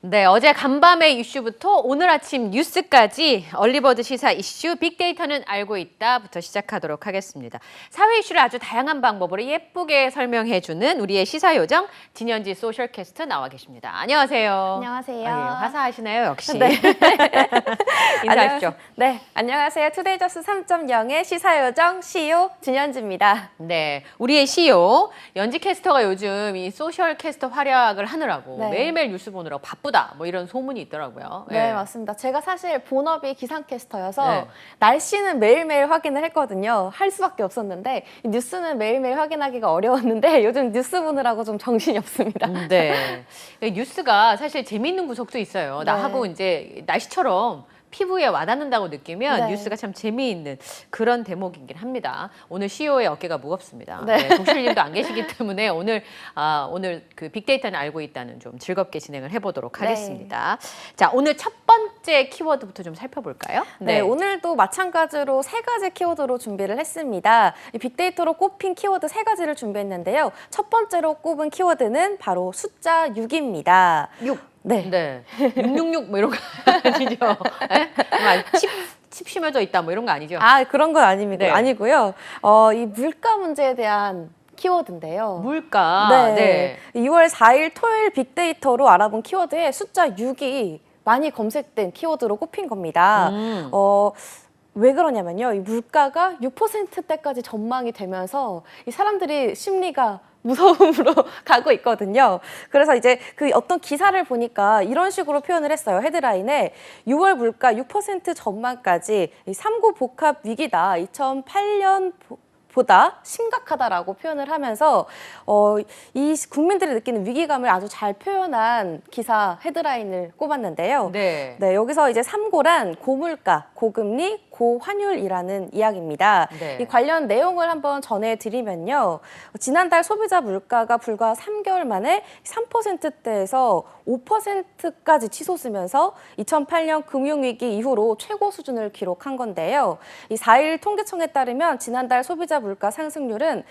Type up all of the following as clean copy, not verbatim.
네, 어제 간밤의 이슈부터 오늘 아침 뉴스까지 얼리버드 시사 이슈 빅데이터는 알고 있다부터 시작하도록 하겠습니다. 사회 이슈를 아주 다양한 방법으로 예쁘게 설명해주는 우리의 시사요정 진현지 소셜캐스터 나와 계십니다. 안녕하세요. 안녕하세요. 화사하시네요, 역시. 네. 인사하십시오. 네, 안녕하세요. 투데이저스 3.0의 시사요정 CEO 진현지입니다. 네, 우리의 CEO 연지 캐스터가 요즘 이 소셜 캐스터 활약을 하느라고 네. 매일매일 뉴스 보느라고 바쁘다 뭐 이런 소문이 있더라고요. 네, 맞습니다. 제가 사실 본업이 기상캐스터여서 네. 날씨는 매일매일 확인을 했거든요. 할 수밖에 없었는데 뉴스는 매일매일 확인하기가 어려웠는데 요즘 뉴스 보느라고 좀 정신이 없습니다. 네. 뉴스가 사실 재미있는 구석도 있어요. 네. 나하고 이제 날씨처럼 피부에 와닿는다고 느끼면 네. 뉴스가 참 재미있는 그런 대목이긴 합니다. 오늘 CEO의 어깨가 무겁습니다. 네. 독실님도 안 계시기 때문에 오늘 그 빅데이터는 알고 있다는 좀 즐겁게 진행을 해보도록 하겠습니다. 자, 오늘 첫 번째 키워드부터 좀 살펴볼까요? 네, 오늘도 마찬가지로 세 가지 키워드로 준비를 했습니다. 이 빅데이터로 꼽힌 키워드 세 가지를 준비했는데요. 첫 번째로 꼽은 키워드는 바로 숫자 6입니다. 6. 네. 네. 666 뭐 이런 거 아니죠? 네? 칩 심어져 있다 뭐 이런 거 아니죠? 아, 그런 건 아닙니다. 네. 아니고요. 이 물가 문제에 대한 키워드인데요. 물가. 네. 2월 4일 토요일 빅데이터로 알아본 키워드에 숫자 6이 많이 검색된 키워드로 꼽힌 겁니다. 왜 그러냐면요. 이 물가가 6%대까지 전망이 되면서 이 사람들이 심리가 무서움으로 가고 있거든요. 그래서 이제 그 어떤 기사를 보니까 이런 식으로 표현을 했어요. 헤드라인에 6월 물가 6% 전망까지 이 삼구 복합 위기다. 2008년 보다 심각하다라고 표현을 하면서 이 국민들이 느끼는 위기감을 아주 잘 표현한 기사 헤드라인을 꼽았는데요. 네. 네, 여기서 이제 삼고란 고물가, 고금리, 고환율이라는 이야기입니다. 네. 이 관련 내용을 한번 전해드리면요. 지난달 소비자 물가가 불과 3개월 만에 3%대에서 5%까지 치솟으면서 2008년 금융위기 이후로 최고 수준을 기록한 건데요. 이 4일 통계청에 따르면 지난달 소비자 물가 상승률은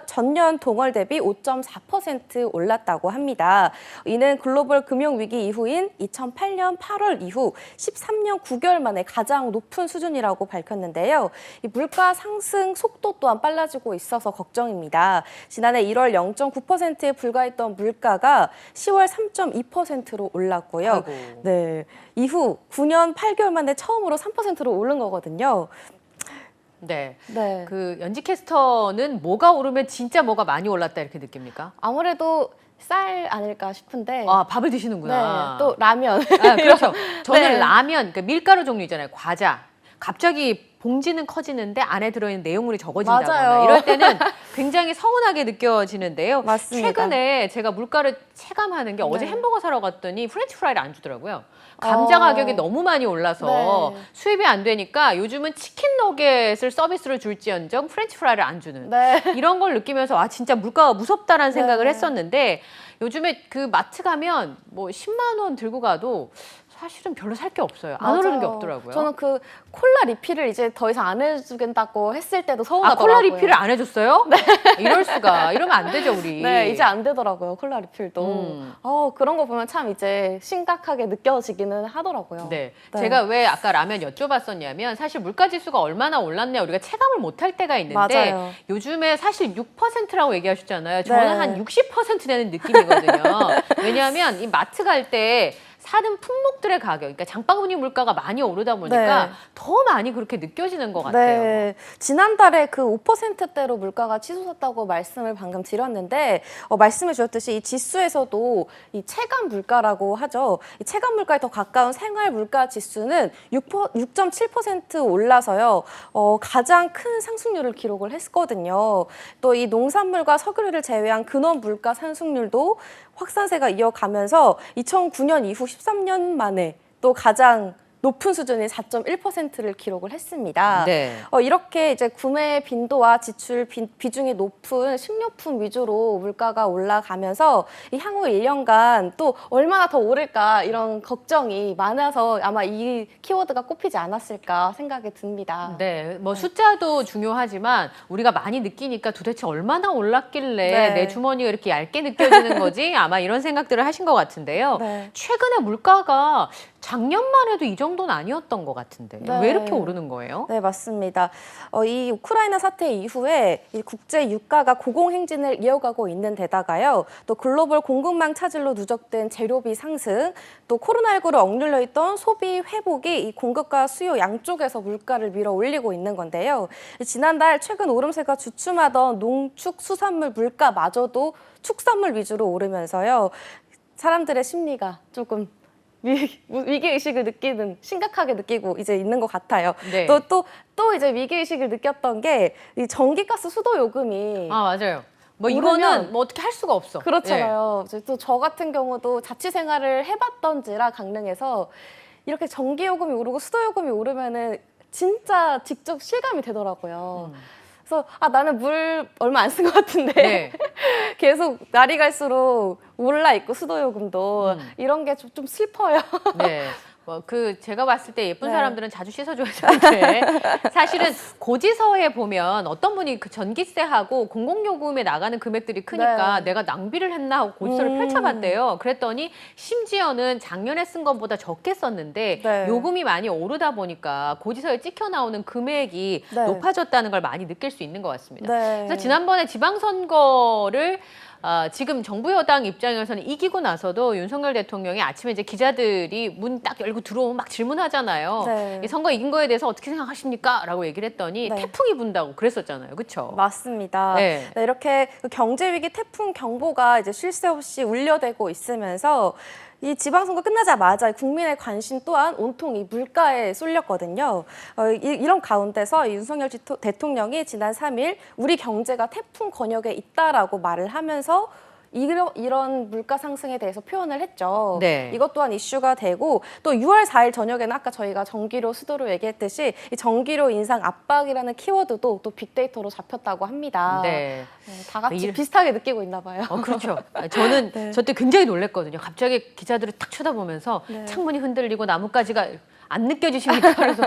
전년 동월 대비 5.4% 올랐다고 합니다. 이는 글로벌 금융위기 이후인 2008년 8월 이후 13년 9개월 만에 가장 높은 수준이라고 밝혔는데요. 이 물가 상승 속도 또한 빨라지고 있어서 걱정입니다. 지난해 1월 0.9%에 불과했던 물가가 10월 3.2%로 올랐고요. 아이고. 네, 이후 9년 8개월 만에 처음으로 3%로 오른 거거든요. 네. 네. 그 연지 캐스터는 뭐가 오르면 진짜 뭐가 많이 올랐다 이렇게 느낍니까? 아무래도 쌀 아닐까 싶은데. 아, 밥을 드시는구나. 네, 또 라면. 아, 그렇죠. 저는 네. 라면, 그러니까 밀가루 종류 있잖아요. 과자. 갑자기 봉지는 커지는데 안에 들어있는 내용물이 적어진다거나 맞아요. 이럴 때는 굉장히 서운하게 느껴지는데요. 맞습니다. 최근에 제가 물가를 체감하는 게 어제 네. 햄버거 사러 갔더니 프렌치 프라이를 안 주더라고요. 감자 가격이 너무 많이 올라서 네. 수입이 안 되니까 요즘은 치킨 너겟을 서비스로 줄지언정 프렌치 프라이를 안 주는 네. 이런 걸 느끼면서 아 진짜 물가가 무섭다라는 생각을 네. 했었는데 요즘에 그 마트 가면 뭐 10만 원 들고 가도 사실은 별로 살 게 없어요. 안 오르는 게 맞아요. 없더라고요. 저는 그 콜라 리필을 이제 더 이상 안 해주겠다고 했을 때도 아, 서운하더라고요. 콜라 리필을 안 해줬어요? 네. 이럴 수가. 이러면 안 되죠, 우리. 네, 이제 안 되더라고요. 콜라 리필도. 그런 거 보면 참 이제 심각하게 느껴지기는 하더라고요. 네. 네. 제가 왜 아까 라면 여쭤봤었냐면 사실 물가지수가 얼마나 올랐냐 우리가 체감을 못할 때가 있는데 맞아요. 요즘에 사실 6%라고 얘기하셨잖아요. 저는 네. 한 60% 되는 느낌이거든요. 왜냐하면 이 마트 갈 때 사는 품목들의 가격, 그러니까 장바구니 물가가 많이 오르다 보니까 네. 더 많이 그렇게 느껴지는 것 같아요. 네, 지난달에 그 5%대로 물가가 치솟았다고 말씀을 방금 드렸는데 말씀해 주셨듯이 이 지수에서도 이 체감 물가라고 하죠. 이 체감 물가에 더 가까운 생활 물가 지수는 6.7% 올라서요. 가장 큰 상승률을 기록을 했거든요. 또 이 농산물과 석유를 제외한 근원 물가 상승률도 확산세가 이어가면서 2009년 이후 13년 만에 또 가장 높은 수준인 4.1%를 기록을 했습니다. 네. 이렇게 이제 구매 빈도와 지출 비중이 높은 식료품 위주로 물가가 올라가면서 이 향후 1년간 또 얼마나 더 오를까 이런 걱정이 많아서 아마 이 키워드가 꼽히지 않았을까 생각이 듭니다. 네, 뭐 숫자도 중요하지만 우리가 많이 느끼니까 도대체 얼마나 올랐길래 네. 내 주머니가 이렇게 얇게 느껴지는 거지? 아마 이런 생각들을 하신 것 같은데요. 네. 최근에 물가가 작년만 해도 이 정도는 아니었던 것 같은데 네. 왜 이렇게 오르는 거예요? 네, 맞습니다. 이 우크라이나 사태 이후에 이 국제 유가가 고공행진을 이어가고 있는 데다가요. 또 글로벌 공급망 차질로 누적된 재료비 상승, 또 코로나19로 억눌려 있던 소비 회복이 이 공급과 수요 양쪽에서 물가를 밀어 올리고 있는 건데요. 지난달 최근 오름세가 주춤하던 농축수산물 물가마저도 축산물 위주로 오르면서요. 사람들의 심리가 조금 위기의식을 심각하게 느끼고 이제 있는 것 같아요. 네. 또 이제 위기의식을 느꼈던 게 이 전기가스 수도 요금이 아, 맞아요. 뭐 오르면- 이거는 뭐 어떻게 할 수가 없어. 그렇잖아요. 또 저 같은 경우도 자취 생활을 해봤던지라 강릉에서 이렇게 전기요금이 오르고 수도요금이 오르면은 진짜 직접 실감이 되더라고요. 그래서 나는 물 얼마 안 쓴 것 같은데 네. 계속 날이 갈수록 올라 있고 수도요금도 이런 게 좀 슬퍼요. 네. 뭐 제가 봤을 때 예쁜 네. 사람들은 자주 씻어줘야 되는데 사실은 고지서에 보면 어떤 분이 그 전기세하고 공공요금에 나가는 금액들이 크니까 네. 내가 낭비를 했나 하고 고지서를 펼쳐봤대요. 그랬더니 심지어는 작년에 쓴 것보다 적게 썼는데 네. 요금이 많이 오르다 보니까 고지서에 찍혀 나오는 금액이 네. 높아졌다는 걸 많이 느낄 수 있는 것 같습니다. 네. 그래서 지난번에 지방선거를 지금 정부 여당 입장에서는 이기고 나서도 윤석열 대통령이 아침에 이제 기자들이 문 딱 열고 들어오면 막 질문하잖아요. 네. 이 선거 이긴 거에 대해서 어떻게 생각하십니까? 라고 얘기를 했더니 네. 태풍이 분다고 그랬었잖아요. 그렇죠? 맞습니다. 네. 네, 이렇게 경제 위기 태풍 경보가 이제 쉴 새 없이 울려대고 있으면서 이 지방선거 끝나자마자 국민의 관심 또한 온통 이 물가에 쏠렸거든요. 이런 가운데서 윤석열 대통령이 지난 3일 우리 경제가 태풍 권역에 있다라고 말을 하면서 이런 물가 상승에 대해서 표현을 했죠. 네. 이것 또한 이슈가 되고 또 6월 4일 저녁에는 아까 저희가 전기료 수도로 얘기했듯이 이 전기료 인상 압박이라는 키워드도 또 빅데이터로 잡혔다고 합니다. 네. 다 같이 일- 비슷하게 느끼고 있나 봐요. 그렇죠. 저는 네. 저때 굉장히 놀랐거든요. 갑자기 기자들을 딱 쳐다보면서 네. 창문이 흔들리고 나뭇가지가 안 느껴지십니까? 그래서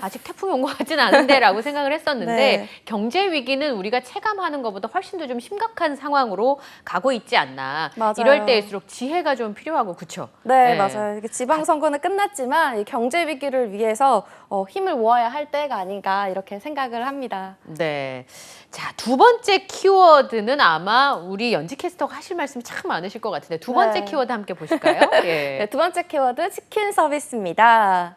아직 태풍이 온 것 같지는 않은데라고 생각을 했었는데 네. 경제 위기는 우리가 체감하는 것보다 훨씬 더 좀 심각한 상황으로 가고 있지 않나. 맞아요. 이럴 때일수록 지혜가 좀 필요하고 그렇죠. 네, 맞아요. 이게 지방선거는 끝났지만 이 경제 위기를 위해서 힘을 모아야 할 때가 아닌가 이렇게 생각을 합니다. 네. 자, 두 번째 키워드는 아마 우리 연지 캐스터가 하실 말씀이 참 많으실 것 같은데 두 번째 네. 키워드 함께 보실까요? 예. 네, 두 번째 키워드 치킨 서비스입니다.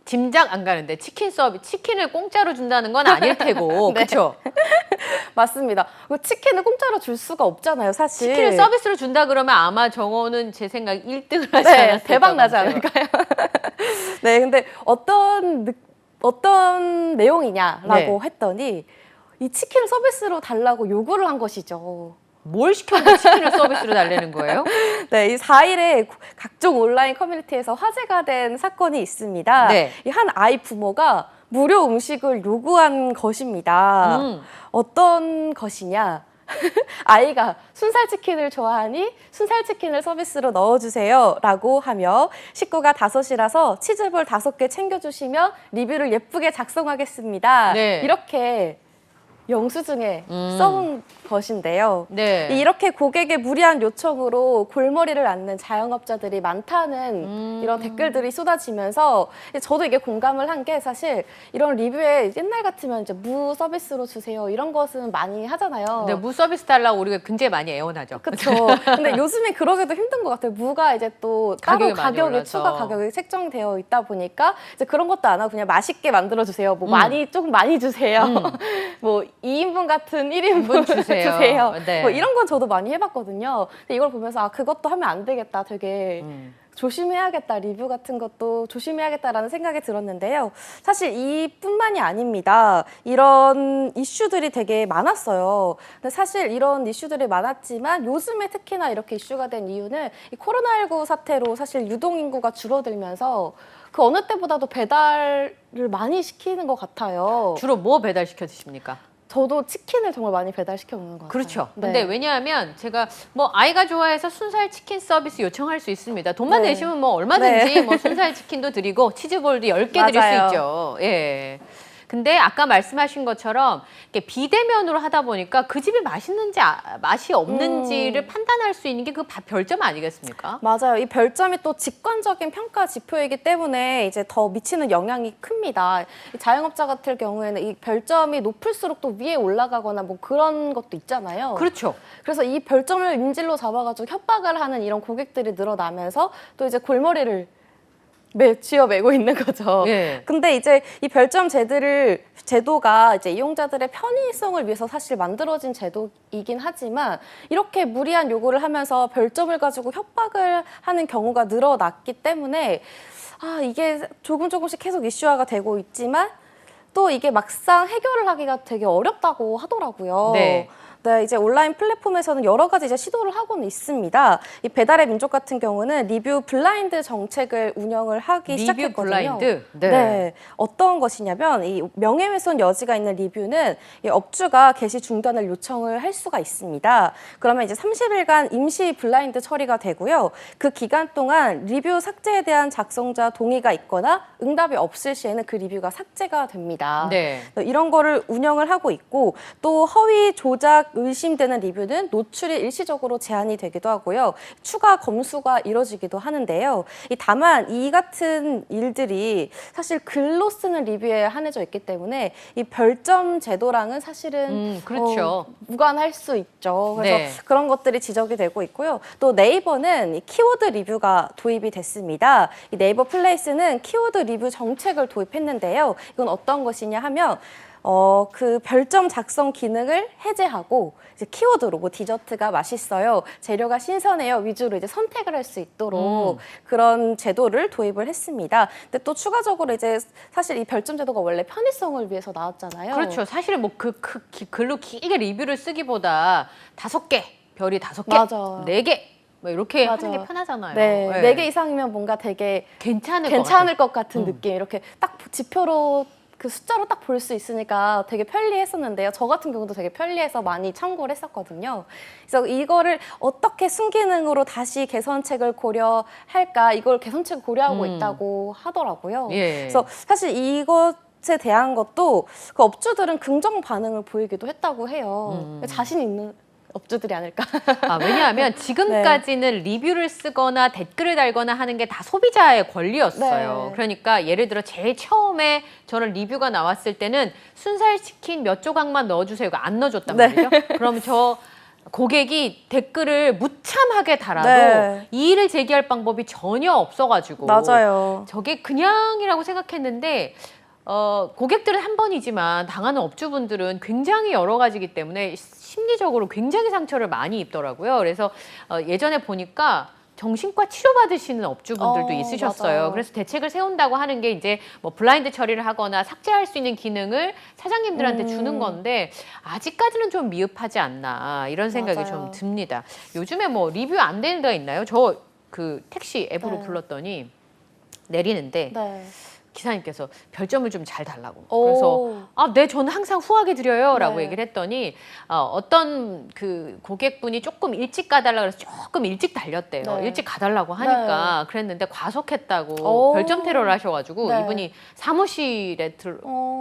짐작 안 가는데 치킨을 공짜로 준다는 건 아닐 테고 네. 그렇죠? 맞습니다. 치킨을 공짜로 줄 수가 없잖아요, 사실. 치킨을 서비스로 준다 그러면 아마 정호는 제 생각 1등을 하지 네, 않았을까 대박 나지 본데요. 않을까요? 네, 근데 어떤 내용이냐라고 네. 했더니 이 치킨을 서비스로 달라고 요구를 한 것이죠. 뭘 시켜도 치킨을 서비스로 달래는 거예요? 네, 이 4일에 각종 온라인 커뮤니티에서 화제가 된 사건이 있습니다. 네. 이 한 아이 부모가 무료 음식을 요구한 것입니다. 어떤 것이냐? 아이가 순살치킨을 좋아하니 순살치킨을 서비스로 넣어주세요 라고 하며 식구가 5이라서 치즈볼 5개 챙겨주시면 리뷰를 예쁘게 작성하겠습니다. 네. 이렇게 영수증에 써온 것인데요. 네. 이렇게 고객의 무리한 요청으로 골머리를 앓는 자영업자들이 많다는 이런 댓글들이 쏟아지면서 저도 이게 공감을 한 게 사실 이런 리뷰에 옛날 같으면 이제 무 서비스로 주세요 이런 것은 많이 하잖아요. 네, 무 서비스 달라고 우리가 굉장히 많이 애원하죠. 그렇죠. 근데 요즘에 그러기도 힘든 것 같아요. 무가 이제 또 따로 가격이 많이 가격이 올라서. 추가 가격이 책정되어 있다 보니까 이제 그런 것도 안 하고 그냥 맛있게 만들어 주세요. 뭐 조금 많이 주세요. 뭐 2인분 같은 1인분 분 주세요. 네. 뭐 이런 건 저도 많이 해봤거든요. 근데 이걸 보면서 아 그것도 하면 안 되겠다. 되게 조심해야겠다. 리뷰 같은 것도 조심해야겠다라는 생각이 들었는데요. 사실 이뿐만이 아닙니다. 이런 이슈들이 되게 많았어요. 근데 사실 이런 이슈들이 많았지만 요즘에 특히나 이렇게 이슈가 된 이유는 이 코로나19 사태로 사실 유동인구가 줄어들면서 그 어느 때보다도 배달을 많이 시키는 것 같아요. 주로 뭐 배달시켜 드십니까? 저도 치킨을 정말 많이 배달시켜 먹는 것 같아요. 그렇죠. 네. 근데 왜냐하면 제가 뭐 아이가 좋아해서 순살 치킨 서비스 요청할 수 있습니다. 돈만 네. 내시면 뭐 얼마든지 네. 뭐 순살 치킨도 드리고 치즈볼도 10개 드릴 수 맞아요. 있죠. 예. 근데 아까 말씀하신 것처럼 이렇게 비대면으로 하다 보니까 그 집이 맛있는지 맛이 없는지를 판단할 수 있는 게 그 별점 아니겠습니까? 맞아요. 이 별점이 또 직관적인 평가 지표이기 때문에 이제 더 미치는 영향이 큽니다. 이 자영업자 같은 경우에는 이 별점이 높을수록 또 위에 올라가거나 뭐 그런 것도 있잖아요. 그렇죠. 그래서 이 별점을 인질로 잡아가지고 협박을 하는 이런 고객들이 늘어나면서 또 이제 골머리를 쥐어매고 있는 거죠. 예. 근데 이제 이 별점 제도가 이제 이용자들의 편의성을 위해서 사실 만들어진 제도이긴 하지만 이렇게 무리한 요구를 하면서 별점을 가지고 협박을 하는 경우가 늘어났기 때문에 아, 이게 조금씩 계속 이슈화가 되고 있지만 또 이게 막상 해결을 하기가 되게 어렵다고 하더라고요. 네. 네, 이제 온라인 플랫폼에서는 여러 가지 이제 시도를 하고는 있습니다. 이 배달의 민족 같은 경우는 리뷰 블라인드 정책을 운영을 하기 리뷰 시작했거든요. 블라인드? 네. 네. 어떤 것이냐면 이 명예훼손 여지가 있는 리뷰는 이 업주가 게시 중단을 요청을 할 수가 있습니다. 그러면 이제 30일간 임시 블라인드 처리가 되고요. 그 기간 동안 리뷰 삭제에 대한 작성자 동의가 있거나 응답이 없을 시에는 그 리뷰가 삭제가 됩니다. 네. 이런 거를 운영을 하고 있고 또 허위 조작 의심되는 리뷰는 노출이 일시적으로 제한이 되기도 하고요. 추가 검수가 이뤄지기도 하는데요. 다만 이 같은 일들이 사실 글로 쓰는 리뷰에 한해져 있기 때문에 이 별점 제도랑은 사실은 그렇죠. 무관할 수 있죠. 그래서 네. 그런 것들이 지적이 되고 있고요. 또 네이버는 이 키워드 리뷰가 도입이 됐습니다. 이 네이버 플레이스는 키워드 리뷰 정책을 도입했는데요. 이건 어떤 것이냐 하면 그 별점 작성 기능을 해제하고 이제 키워드로 뭐 디저트가 맛있어요, 재료가 신선해요 위주로 이제 선택을 할 수 있도록 그런 제도를 도입을 했습니다. 근데 또 추가적으로 이제 사실 이 별점 제도가 원래 편의성을 위해서 나왔잖아요. 그렇죠. 사실은 뭐 글로 길게 리뷰를 쓰기보다 5개, 별이 5개, 맞아요. 4개 뭐 이렇게 맞아. 하는 게 편하잖아요. 네, 네. 4개 이상이면 뭔가 되게 괜찮을 것 같은 느낌. 이렇게 딱 지표로 그 숫자로 딱 볼 수 있으니까 되게 편리했었는데요. 저 같은 경우도 되게 편리해서 많이 참고를 했었거든요. 그래서 이거를 어떻게 순기능으로 다시 개선책을 고려할까, 이걸 개선책을 고려하고 있다고 하더라고요. 예. 그래서 사실 이것에 대한 것도 그 업주들은 긍정 반응을 보이기도 했다고 해요. 자신 있는 업주들이 아닐까. 왜냐하면 지금까지는 리뷰를 쓰거나 댓글을 달거나 하는 게 다 소비자의 권리였어요. 네. 그러니까 예를 들어 제일 처음에 저는 리뷰가 나왔을 때는 순살 치킨 몇 조각만 넣어주세요. 이거 안 넣어줬단 네. 말이죠. 그럼 저 고객이 댓글을 무참하게 달아도 네. 이의를 제기할 방법이 전혀 없어가지고 맞아요. 저게 그냥이라고 생각했는데 고객들은 한 번이지만 당하는 업주분들은 굉장히 여러 가지이기 때문에 심리적으로 굉장히 상처를 많이 입더라고요. 그래서 예전에 보니까 정신과 치료받으시는 업주분들도 있으셨어요. 맞아요. 그래서 대책을 세운다고 하는 게 이제 뭐 블라인드 처리를 하거나 삭제할 수 있는 기능을 사장님들한테 주는 건데 아직까지는 좀 미흡하지 않나 이런 생각이 맞아요. 좀 듭니다. 요즘에 뭐 리뷰 안 되는 데가 있나요? 저 그 택시 앱으로 네. 불렀더니 내리는데 네. 기사님께서 별점을 좀 잘 달라고. 오. 그래서 네, 저는 항상 후하게 드려요라고 네. 얘기를 했더니 어떤 그 고객분이 조금 일찍 가달라 그래서 조금 일찍 달렸대요. 네. 일찍 가달라고 하니까 그랬는데 과속했다고 오. 별점 테러를 하셔가지고 네. 이분이 사무실에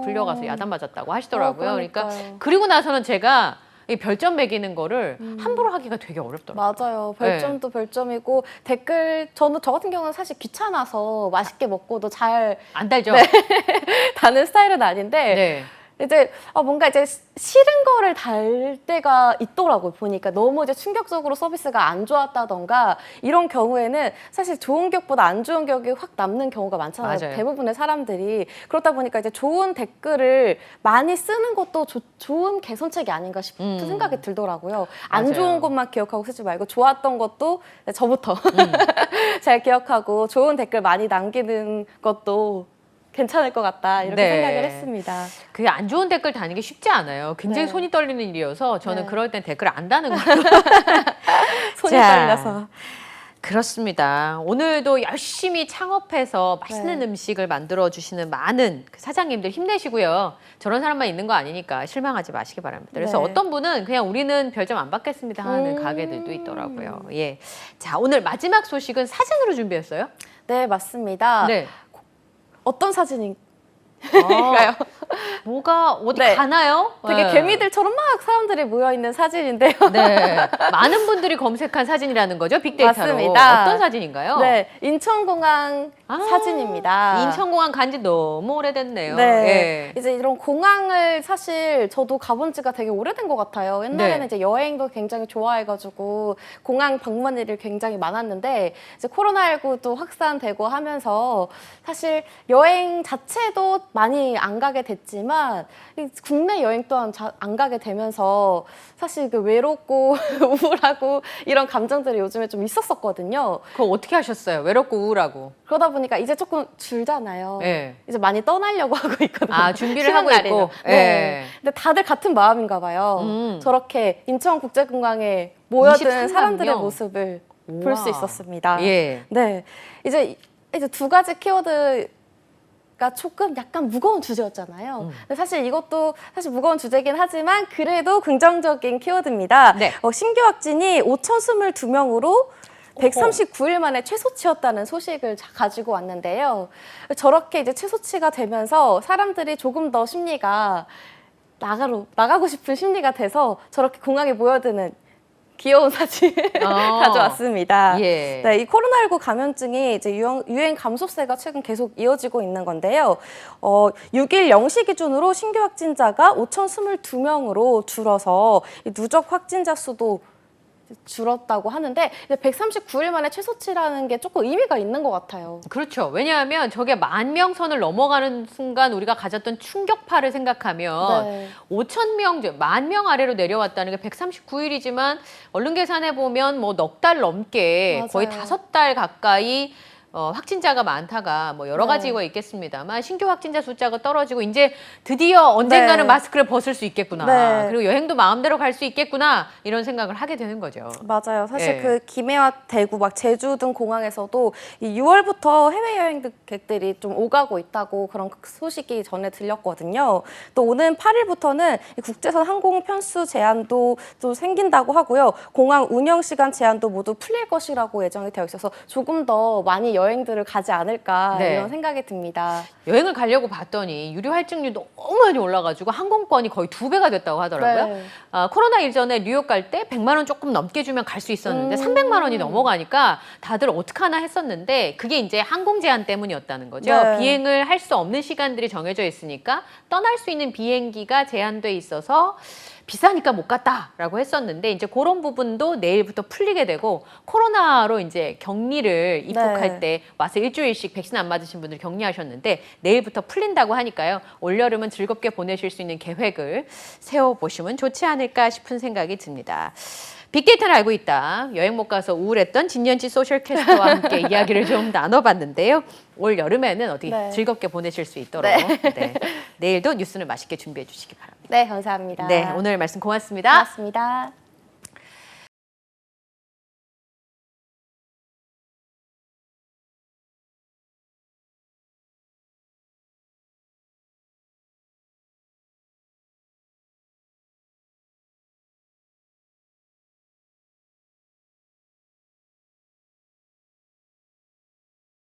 불려가서 야단 맞았다고 하시더라고요. 그러니까 그러니까요. 그리고 나서는 제가 이 별점 매기는 거를 함부로 하기가 되게 어렵더라고요. 맞아요. 별점도 별점이고 댓글 저 같은 경우는 사실 귀찮아서 맛있게 먹고도 잘 안 달죠? 다는 스타일은 아닌데 네. 이제 뭔가 이제 싫은 거를 달 때가 있더라고요. 보니까 너무 이제 충격적으로 서비스가 안 좋았다던가 이런 경우에는 사실 좋은 기억보다 안 좋은 기억이 확 남는 경우가 많잖아요. 맞아요. 대부분의 사람들이. 그렇다 보니까 이제 좋은 댓글을 많이 쓰는 것도 좋은 개선책이 아닌가 싶은 생각이 들더라고요. 안 맞아요. 좋은 것만 기억하고 쓰지 말고 좋았던 것도 저부터 잘 기억하고 좋은 댓글 많이 남기는 것도 괜찮을 것 같다 이렇게 네. 생각을 했습니다. 그게 안 좋은 댓글 다는 게 쉽지 않아요. 굉장히 네. 손이 떨리는 일이어서 저는 네. 그럴 땐 댓글 안 다는 거예요. 손이 자, 떨려서. 그렇습니다. 오늘도 열심히 창업해서 맛있는 네. 음식을 만들어 주시는 많은 그 사장님들 힘내시고요. 저런 사람만 있는 거 아니니까 실망하지 마시기 바랍니다. 그래서 네. 어떤 분은 그냥 우리는 별점 안 받겠습니다 하는 가게들도 있더라고요. 예. 자, 오늘 마지막 소식은 사진으로 준비했어요. 네, 맞습니다. 네. 어떤 사진인가요? 뭐가 어디 네. 가나요? 되게 네. 개미들처럼 막 사람들이 모여 있는 사진인데요. 네. 많은 분들이 검색한 사진이라는 거죠, 빅데이터로. 맞습니다. 어떤 사진인가요? 네, 인천공항 사진입니다. 인천공항 간지 너무 오래됐네요. 네. 예. 이제 이런 공항을 사실 저도 가본 지가 되게 오래된 것 같아요. 옛날에는 네. 이제 여행도 굉장히 좋아해가지고 공항 방문 일이 굉장히 많았는데 이제 코로나19도 확산되고 하면서 사실 여행 자체도 많이 안 가게 됐지만 이 국내 여행 또한 안 가게 되면서 사실 그 외롭고 우울하고 이런 감정들이 요즘에 좀 있었었거든요. 그거 어떻게 하셨어요? 외롭고 우울하고. 그러다 보니까 이제 조금 줄잖아요. 예. 이제 많이 떠나려고 하고 있거든요. 아, 준비를 쉬는 하고 날에는. 있고. 네. 예. 근데 다들 같은 마음인가 봐요. 음. 저렇게 인천국제공항에 모여든 23만 사람들의 명? 모습을 우와. 볼 수 있었습니다. 예. 네. 이제 두 가지 키워드가 조금 약간 무거운 주제였잖아요. 근데 사실 이것도 사실 무거운 주제긴 하지만 그래도 긍정적인 키워드입니다. 네. 신규 확진이 5,022명으로 139일 만에 최소치였다는 소식을 가지고 왔는데요. 저렇게 이제 최소치가 되면서 사람들이 조금 더 심리가 나가고 싶은 심리가 돼서 저렇게 공항에 모여드는 귀여운 사진 가져왔습니다. 예. 네, 이 코로나19 감염증이 이제 유행 감소세가 최근 계속 이어지고 있는 건데요. 6일 0시 기준으로 신규 확진자가 5,022명으로 줄어서 이 누적 확진자 수도 줄었다고 하는데 이제 139일 만에 최소치라는 게 조금 의미가 있는 것 같아요. 그렇죠. 왜냐하면 저게 10,000명 선을 넘어가는 순간 우리가 가졌던 충격파를 생각하면 네. 5,000명, 10,000명 아래로 내려왔다는 게 139일이지만 얼른 계산해 보면 뭐 넉 달 넘게 맞아요. 거의 5달 가까이 확진자가 많다가 뭐 여러 네. 가지가 있겠습니다.만 신규 확진자 숫자가 떨어지고 이제 드디어 언젠가는 네. 마스크를 벗을 수 있겠구나. 네. 그리고 여행도 마음대로 갈 수 있겠구나. 이런 생각을 하게 되는 거죠. 맞아요. 사실 예. 그 김해와 대구, 막 제주 등 공항에서도 이 6월부터 해외여행객들이 좀 오가고 있다고 그런 소식이 전해 들렸거든요. 또 오는 8일부터는 국제선 항공 편수 제한도 또 생긴다고 하고요. 공항 운영 시간 제한도 모두 풀릴 것이라고 예정이 되어 있어서 조금 더 많이 여행들을 가지 않을까 네. 이런 생각이 듭니다. 여행을 가려고 봤더니 유료 할증률이 너무 많이 올라가지고 항공권이 거의 2배가 됐다고 하더라고요. 네. 코로나 일전에 뉴욕 갈 때 100만 원 조금 넘게 주면 갈 수 있었는데 300만 원이 넘어가니까 다들 어떡하나 했었는데 그게 이제 항공 제한 때문이었다는 거죠. 네. 비행을 할 수 없는 시간들이 정해져 있으니까 떠날 수 있는 비행기가 제한돼 있어서 비싸니까 못 갔다라고 했었는데 이제 그런 부분도 내일부터 풀리게 되고 코로나로 이제 격리를 입국할 네. 때 와서 일주일씩 백신 안 맞으신 분들 격리하셨는데 내일부터 풀린다고 하니까요. 올여름은 즐겁게 보내실 수 있는 계획을 세워보시면 좋지 않을까 싶은 생각이 듭니다. 빅데이터를 알고 있다. 여행 못 가서 우울했던 진년치 소셜캐스터와 함께 이야기를 좀 나눠봤는데요. 올 여름에는 어디 네. 즐겁게 보내실 수 있도록 네. 내일도 뉴스는 맛있게 준비해 주시기 바랍니다. 네, 감사합니다. 네, 오늘 말씀 고맙습니다. 고맙습니다.